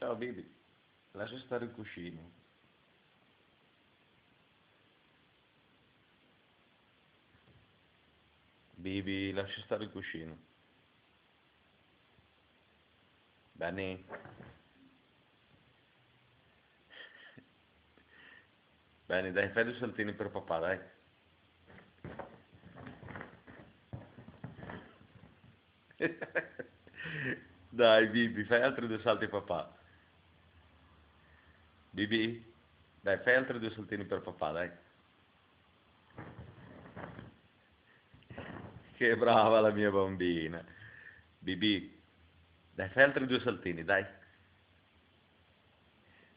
Ciao Bibi, lascia stare il cuscino. Bibi, lascia stare il cuscino. Benny, Benny, dai, fai due saltini per papà, dai. Dai, Bibi, fai altri due salti papà. Bibi, dai, fai altri due saltini per papà, dai. Che brava la mia bambina. Bibi, dai, fai altri due saltini, dai.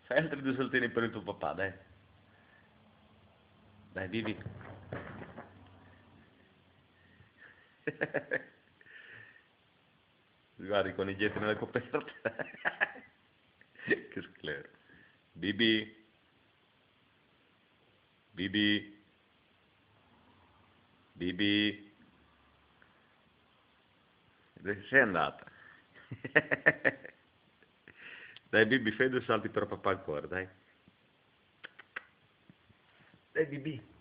Fai altri due saltini per il tuo papà, dai. Dai, Bibi. Guardi, con i getti nella coperta. Che sclero. Bibi, Bibi, Bibi, dove sei andata? Dai, Bibi, fai due salti per papà ancora, dai. Dai, Bibi.